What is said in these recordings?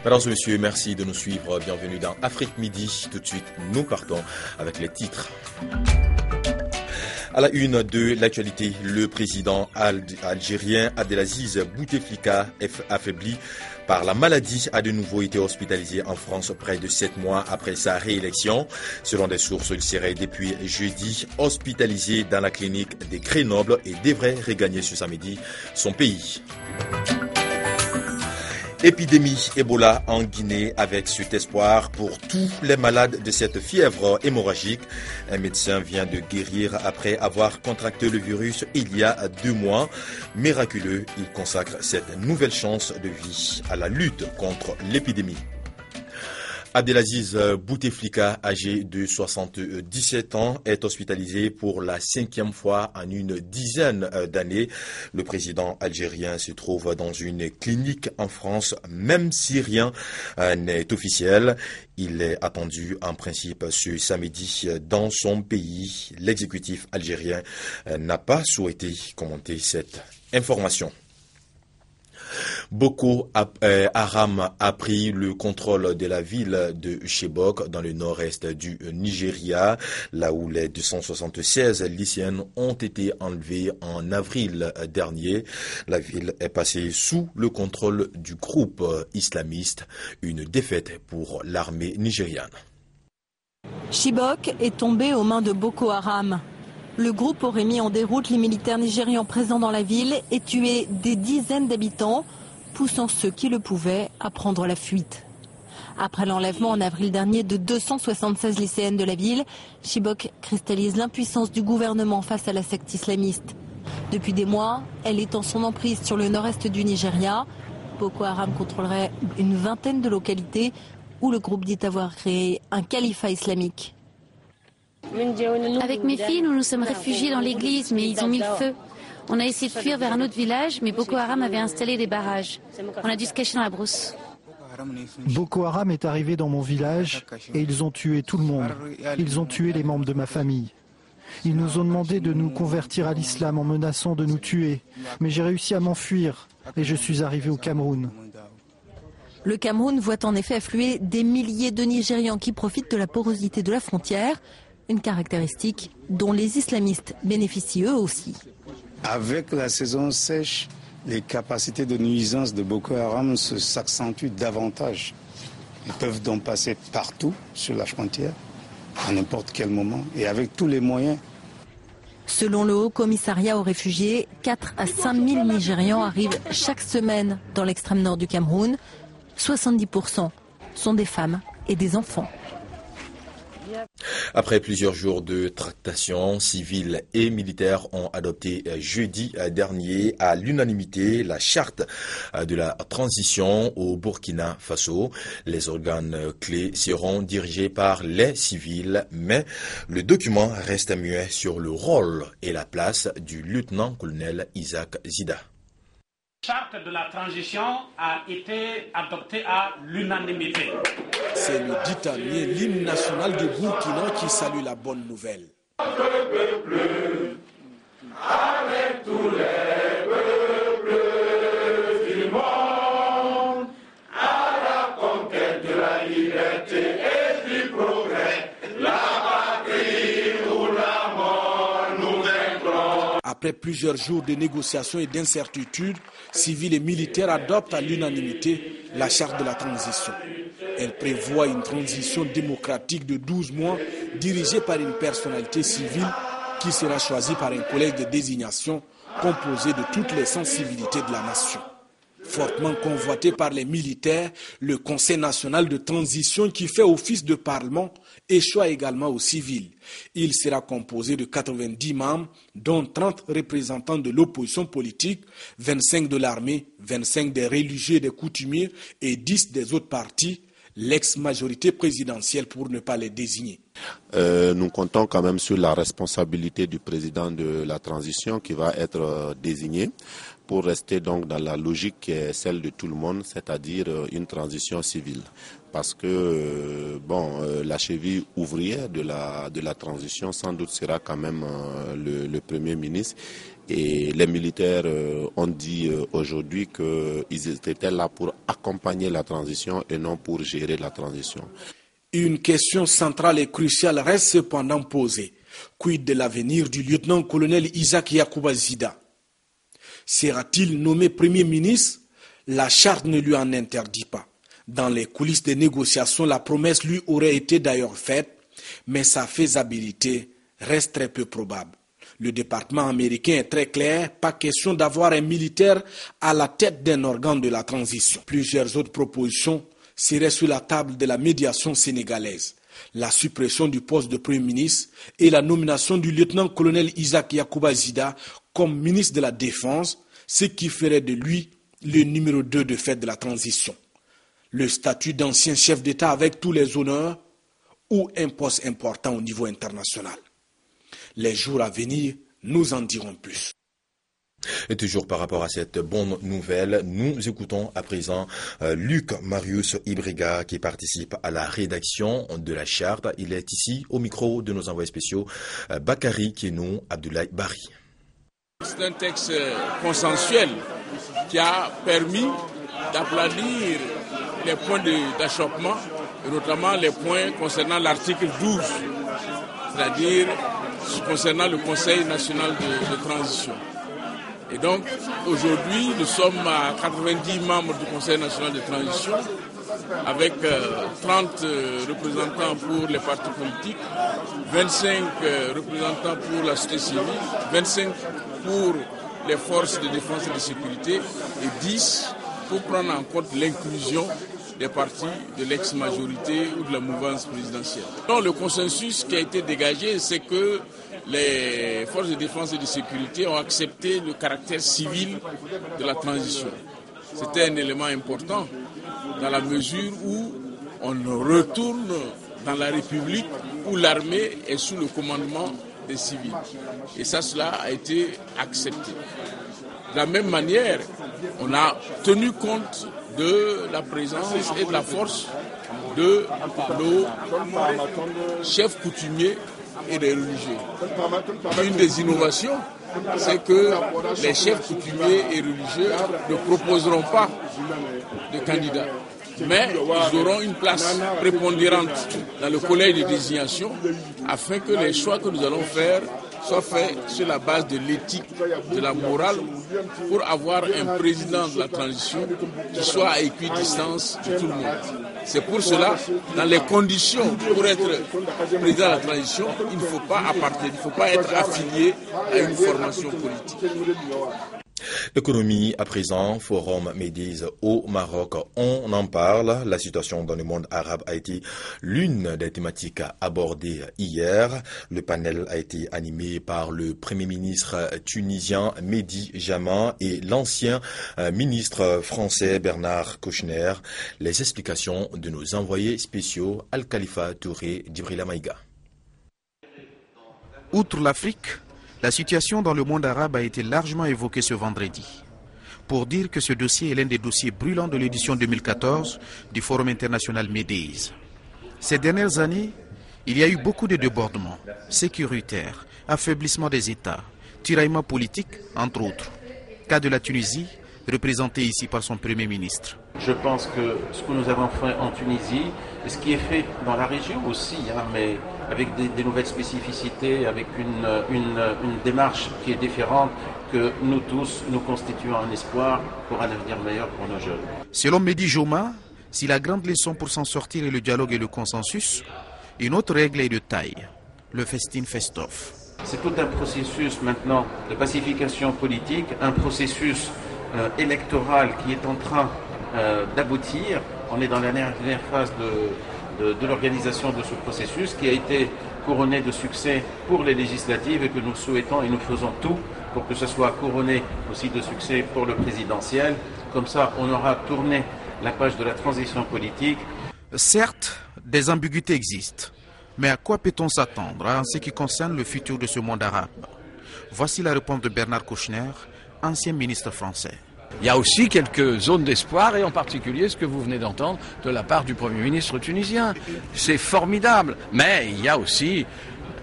Mesdames et messieurs, merci de nous suivre. Bienvenue dans Afrique Midi. Tout de suite, nous partons avec les titres. À la une de l'actualité, le président algérien Abdelaziz Bouteflika, affaibli par la maladie, a de nouveau été hospitalisé en France près de 7 mois après sa réélection. Selon des sources, il serait depuis jeudi hospitalisé dans la clinique de Grenoble et devrait regagner ce samedi son pays. Épidémie Ebola en Guinée avec cet espoir pour tous les malades de cette fièvre hémorragique. Un médecin vient de guérir après avoir contracté le virus il y a 2 mois. Miraculeux, il consacre cette nouvelle chance de vie à la lutte contre l'épidémie. Abdelaziz Bouteflika, âgé de 77 ans, est hospitalisé pour la 5e fois en une dizaine d'années. Le président algérien se trouve dans une clinique en France, même si rien n'est officiel. Il est attendu en principe ce samedi dans son pays. L'exécutif algérien n'a pas souhaité commenter cette information. Boko Haram a pris le contrôle de la ville de Chibok dans le nord-est du Nigeria, là où les 276 lycéennes ont été enlevées en avril dernier. La ville est passée sous le contrôle du groupe islamiste, une défaite pour l'armée nigériane. Chibok est tombé aux mains de Boko Haram. Le groupe aurait mis en déroute les militaires nigérians présents dans la ville et tué des dizaines d'habitants, poussant ceux qui le pouvaient à prendre la fuite. Après l'enlèvement en avril dernier de 276 lycéennes de la ville, Chibok cristallise l'impuissance du gouvernement face à la secte islamiste. Depuis des mois, elle est en son emprise sur le nord-est du Nigeria. Boko Haram contrôlerait une vingtaine de localités où le groupe dit avoir créé un califat islamique. Avec mes filles, nous nous sommes réfugiés dans l'église, mais ils ont mis le feu. On a essayé de fuir vers un autre village, mais Boko Haram avait installé des barrages. On a dû se cacher dans la brousse. Boko Haram est arrivé dans mon village et ils ont tué tout le monde. Ils ont tué les membres de ma famille. Ils nous ont demandé de nous convertir à l'islam en menaçant de nous tuer. Mais j'ai réussi à m'enfuir et je suis arrivé au Cameroun. Le Cameroun voit en effet affluer des milliers de Nigérians qui profitent de la porosité de la frontière. Une caractéristique dont les islamistes bénéficient eux aussi. Avec la saison sèche, les capacités de nuisance de Boko Haram s'accentuent davantage. Ils peuvent donc passer partout sur la frontière, à n'importe quel moment, et avec tous les moyens. Selon le Haut Commissariat aux réfugiés, 4 à 5 000 Nigérians arrivent chaque semaine dans l'extrême nord du Cameroun. 70% sont des femmes et des enfants. Après plusieurs jours de tractations, civils et militaires ont adopté jeudi dernier à l'unanimité la charte de la transition au Burkina Faso. Les organes clés seront dirigés par les civils, mais le document reste muet sur le rôle et la place du lieutenant-colonel Isaac Zida. La charte de la transition a été adoptée à l'unanimité. C'est le ditamier, l'hymne national du Burkina qui salue la bonne nouvelle. Avec tous les peuples du monde, à la conquête de la liberté et du progrès, la patrie ou la mort nous vaincrons. Après plusieurs jours de négociations et d'incertitudes, civils et militaires adoptent à l'unanimité la charte de la transition. Elle prévoit une transition démocratique de 12 mois dirigée par une personnalité civile qui sera choisie par un collège de désignation composé de toutes les sensibilités de la nation. Fortement convoité par les militaires, le Conseil national de transition qui fait office de parlement échoue également aux civils. Il sera composé de 90 membres, dont 30 représentants de l'opposition politique, 25 de l'armée, 25 des religieux et des coutumiers et 10 des autres partis, l'ex-majorité présidentielle pour ne pas les désigner. Nous comptons quand même sur la responsabilité du président de la transition qui va être désigné pour rester donc dans la logique qui est celle de tout le monde, c'est-à-dire une transition civile. Parce que la cheville ouvrière de la transition sans doute sera quand même le Premier ministre. Et les militaires ont dit aujourd'hui qu'ils étaient là pour accompagner la transition et non pour gérer la transition. Une question centrale et cruciale reste cependant posée. Quid de l'avenir du lieutenant-colonel Isaac Yacouba Zida? Sera-t-il nommé Premier ministre? La charte ne lui en interdit pas. Dans les coulisses des négociations, la promesse lui aurait été d'ailleurs faite, mais sa faisabilité reste très peu probable. Le département américain est très clair, pas question d'avoir un militaire à la tête d'un organe de la transition. Plusieurs autres propositions seraient sur la table de la médiation sénégalaise. La suppression du poste de Premier ministre et la nomination du lieutenant-colonel Isaac Yacouba Zida comme ministre de la Défense, ce qui ferait de lui le numéro 2 de fait de la transition. Le statut d'ancien chef d'État avec tous les honneurs ou un poste important au niveau international. Les jours à venir nous en diront plus. Et toujours par rapport à cette bonne nouvelle, nous écoutons à présent Luc Marius Ibriga qui participe à la rédaction de la charte. Il est ici au micro de nos envoyés spéciaux Bakary Kenou, Abdoulaye Bari. C'est un texte consensuel qui a permis d'aplanir les points d'achoppement, et notamment les points concernant l'article 12, c'est-à-dire concernant le Conseil national de transition. Et donc, aujourd'hui, nous sommes à 90 membres du Conseil national de transition, avec 30 représentants pour les partis politiques, 25 représentants pour la société civile, 25 pour les forces de défense et de sécurité et 10 pour prendre en compte l'inclusion des partis de l'ex-majorité ou de la mouvance présidentielle. Donc, le consensus qui a été dégagé, c'est que les forces de défense et de sécurité ont accepté le caractère civil de la transition. C'était un élément important dans la mesure où on retourne dans la République où l'armée est sous le commandement des civils. Et ça, cela a été accepté. De la même manière, on a tenu compte de la présence et de la force de nos chefs coutumiers et des religieux. Une des innovations, c'est que les chefs coutumiers et religieux ne proposeront pas de candidats, mais ils auront une place prépondérante dans le collège de désignation afin que les choix que nous allons faire soient faits sur la base de l'éthique, de la morale, pour avoir un président de la transition qui soit à équidistance de tout le monde. C'est pour cela, dans les conditions pour être président de la transition, il ne faut pas appartenir, il ne faut pas être affilié à une formation politique. L'économie à présent, Forum Médise au Maroc, on en parle. La situation dans le monde arabe a été l'une des thématiques abordées hier. Le panel a été animé par le Premier ministre tunisien Mehdi Jaman et l'ancien ministre français Bernard Kouchner. Les explications de nos envoyés spéciaux Al-Khalifa Touré d'Ibrila Maïga. Outre l'Afrique, la situation dans le monde arabe a été largement évoquée ce vendredi, pour dire que ce dossier est l'un des dossiers brûlants de l'édition 2014 du Forum international Médise. Ces dernières années, il y a eu beaucoup de débordements sécuritaires, affaiblissement des États, tiraillements politiques, entre autres. Cas de la Tunisie, représenté ici par son Premier ministre. Je pense que ce que nous avons fait en Tunisie, et ce qui est fait dans la région aussi, mais avec des nouvelles spécificités, avec une démarche qui est différente, que nous tous, nous constituons un espoir pour un avenir meilleur pour nos jeunes. Selon Mehdi Jaman, si la grande leçon pour s'en sortir est le dialogue et le consensus, une autre règle est de taille, le festin festoff. C'est tout un processus maintenant de pacification politique, un processus électoral qui est en train d'aboutir. On est dans la dernière phase de l'organisation de ce processus qui a été couronné de succès pour les législatives et que nous souhaitons et nous faisons tout pour que ce soit couronné aussi de succès pour le présidentiel. Comme ça, on aura tourné la page de la transition politique. Certes, des ambiguïtés existent. Mais à quoi peut-on s'attendre en ce qui concerne le futur de ce monde arabe? Voici la réponse de Bernard Kouchner, ancien ministre français. Il y a aussi quelques zones d'espoir, et en particulier ce que vous venez d'entendre de la part du Premier ministre tunisien. C'est formidable, mais il y a aussi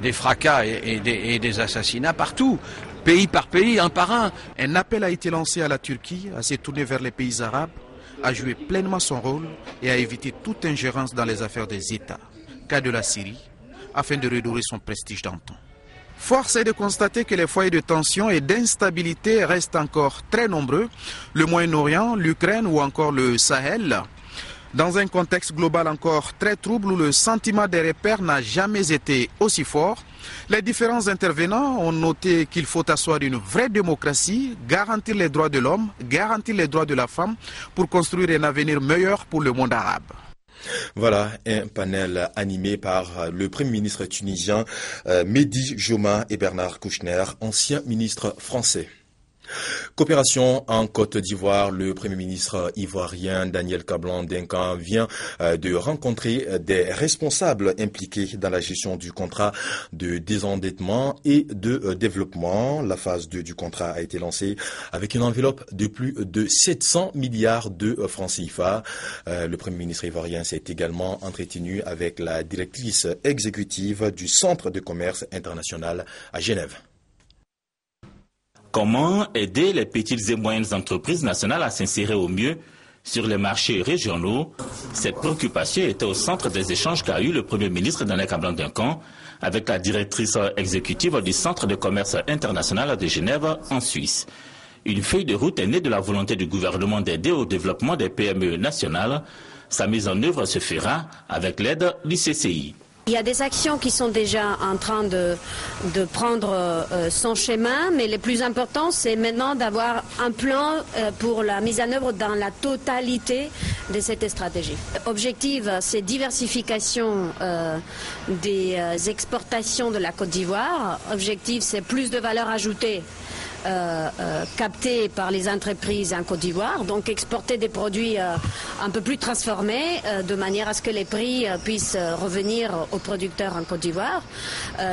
des fracas et des assassinats partout, pays par pays, un par un. Un appel a été lancé à la Turquie à se tourner vers les pays arabes, à jouer pleinement son rôle et à éviter toute ingérence dans les affaires des États, cas de la Syrie, afin de redorer son prestige d'antan. Force est de constater que les foyers de tension et d'instabilité restent encore très nombreux, le Moyen-Orient, l'Ukraine ou encore le Sahel. Dans un contexte global encore très trouble où le sentiment des repères n'a jamais été aussi fort, les différents intervenants ont noté qu'il faut asseoir une vraie démocratie, garantir les droits de l'homme, garantir les droits de la femme pour construire un avenir meilleur pour le monde arabe. Voilà un panel animé par le Premier ministre tunisien Mehdi Joma et Bernard Kouchner, ancien ministre français. Coopération en Côte d'Ivoire, le Premier ministre ivoirien Daniel Kablan-Duncan vient de rencontrer des responsables impliqués dans la gestion du contrat de désendettement et de développement. La phase 2 du contrat a été lancée avec une enveloppe de plus de 700 milliards de francs CFA. Le Premier ministre ivoirien s'est également entretenu avec la directrice exécutive du Centre de commerce international à Genève. Comment aider les petites et moyennes entreprises nationales à s'insérer au mieux sur les marchés régionaux? Cette préoccupation était au centre des échanges qu'a eu le Premier ministre Daniel Kablan-Duncan avec la directrice exécutive du Centre de commerce international de Genève en Suisse. Une feuille de route est née de la volonté du gouvernement d'aider au développement des PME nationales. Sa mise en œuvre se fera avec l'aide du CCI. Il y a des actions qui sont déjà en train de prendre son chemin, mais le plus important, c'est maintenant d'avoir un plan pour la mise en œuvre dans la totalité de cette stratégie. Objectif, c'est diversification des exportations de la Côte d'Ivoire. Objectif, c'est plus de valeur ajoutée captés par les entreprises en Côte d'Ivoire, donc exporter des produits un peu plus transformés de manière à ce que les prix puissent revenir aux producteurs en Côte d'Ivoire.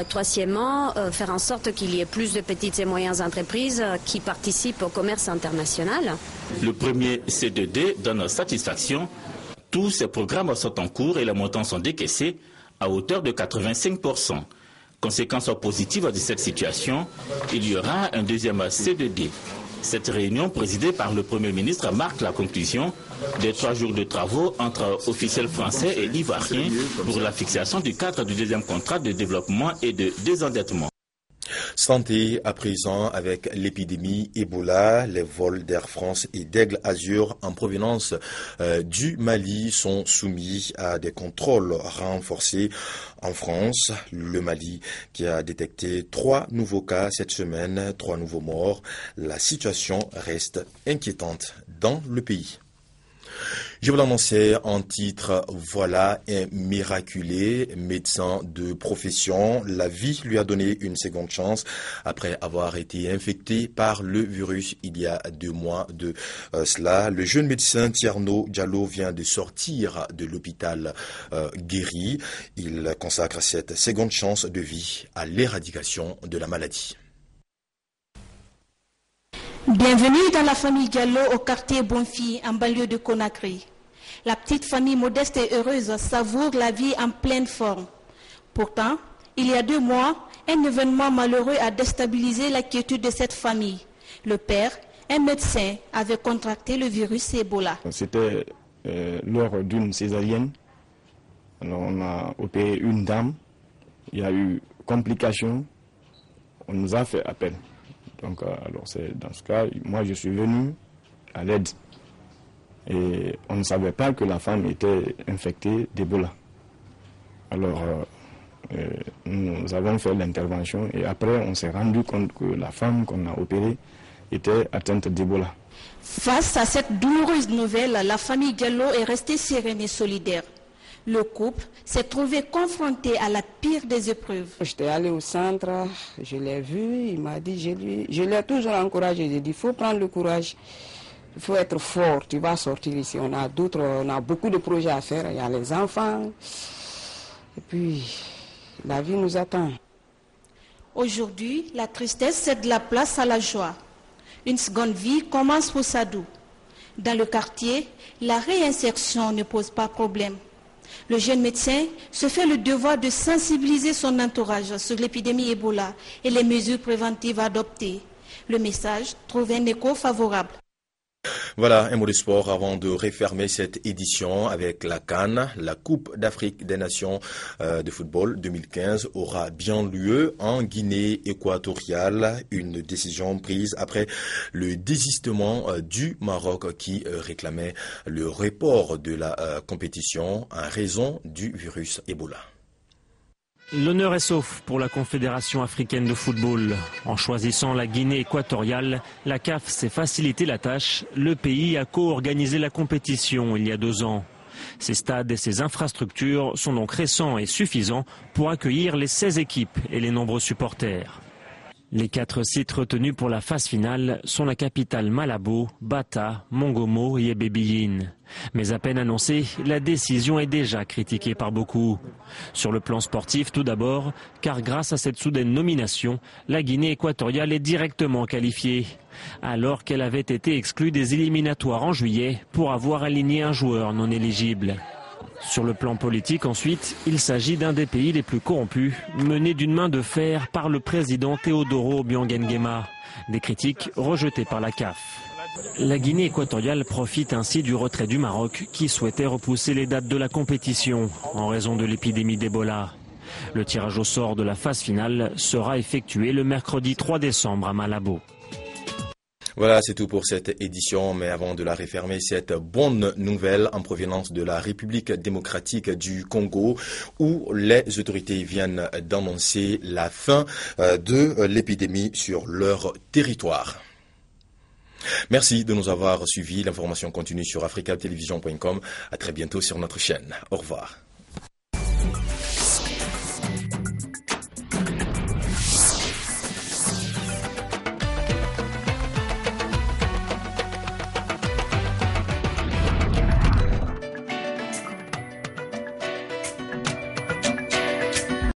Troisièmement, faire en sorte qu'il y ait plus de petites et moyennes entreprises qui participent au commerce international. Le premier C2D donne satisfaction. Tous ces programmes sont en cours et les montants sont décaissés à hauteur de 85%. Conséquence positive de cette situation, il y aura un deuxième C2D. Cette réunion présidée par le Premier ministre marque la conclusion des 3 jours de travaux entre officiels français et ivoiriens pour la fixation du cadre du deuxième contrat de développement et de désendettement. Santé à présent avec l'épidémie Ebola. Les vols d'Air France et d'Aigle Azur en provenance du Mali sont soumis à des contrôles renforcés en France. Le Mali qui a détecté 3 nouveaux cas cette semaine, 3 nouveaux morts. La situation reste inquiétante dans le pays. Je vous l'annonçais en titre, voilà un miraculé médecin de profession. La vie lui a donné une seconde chance après avoir été infecté par le virus il y a 2 mois de cela. Le jeune médecin Tierno Diallo vient de sortir de l'hôpital guéri. Il consacre cette seconde chance de vie à l'éradication de la maladie. Bienvenue dans la famille Diallo au quartier Bonfi, en banlieue de Conakry. La petite famille modeste et heureuse savoure la vie en pleine forme. Pourtant, il y a 2 mois, un événement malheureux a déstabilisé la quiétude de cette famille. Le père, un médecin, avait contracté le virus Ebola. C'était lors d'une césarienne. Alors, on a opéré une dame. Il y a eu complications. On nous a fait appel. Donc, alors c'est dans ce cas, moi je suis venu à l'aide. Et on ne savait pas que la femme était infectée d'Ebola. Alors, nous avons fait l'intervention et après on s'est rendu compte que la femme qu'on a opérée était atteinte d'Ebola. Face à cette douloureuse nouvelle, la famille Diallo est restée sereine et solidaire. Le couple s'est trouvé confronté à la pire des épreuves. J'étais allé au centre, je l'ai vu, il m'a dit, je l'ai toujours encouragé, j'ai dit, il faut prendre le courage, il faut être fort, tu vas sortir ici. On a beaucoup de projets à faire, il y a les enfants. Et puis, La vie nous attend. Aujourd'hui, la tristesse cède la place à la joie. Une seconde vie commence pour Sadou. Dans le quartier, la réinsertion ne pose pas problème. Le jeune médecin se fait le devoir de sensibiliser son entourage sur l'épidémie Ebola et les mesures préventives adoptées. Le message trouve un écho favorable. Voilà, un mot de sport avant de refermer cette édition avec la CAN. La Coupe d'Afrique des Nations de football 2015 aura bien lieu en Guinée équatoriale. Une décision prise après le désistement du Maroc qui réclamait le report de la compétition en raison du virus Ebola. L'honneur est sauf pour la Confédération africaine de football. En choisissant la Guinée équatoriale, la CAF s'est facilité la tâche. Le pays a co-organisé la compétition il y a 2 ans. Ces stades et ces infrastructures sont donc récents et suffisants pour accueillir les 16 équipes et les nombreux supporters. Les 4 sites retenus pour la phase finale sont la capitale Malabo, Bata, Mongomo et Ebébéyin. Mais à peine annoncée, la décision est déjà critiquée par beaucoup. Sur le plan sportif tout d'abord, car grâce à cette soudaine nomination, la Guinée équatoriale est directement qualifiée, alors qu'elle avait été exclue des éliminatoires en juillet pour avoir aligné un joueur non éligible. Sur le plan politique ensuite, il s'agit d'un des pays les plus corrompus, mené d'une main de fer par le président Teodoro Obiang Nguema. Des critiques rejetées par la CAF. La Guinée équatoriale profite ainsi du retrait du Maroc qui souhaitait repousser les dates de la compétition en raison de l'épidémie d'Ebola. Le tirage au sort de la phase finale sera effectué le mercredi 3 décembre à Malabo. Voilà, c'est tout pour cette édition, mais avant de la refermer, cette bonne nouvelle en provenance de la République démocratique du Congo, où les autorités viennent d'annoncer la fin de l'épidémie sur leur territoire. Merci de nous avoir suivis. L'information continue sur africatelevision.com. À très bientôt sur notre chaîne. Au revoir.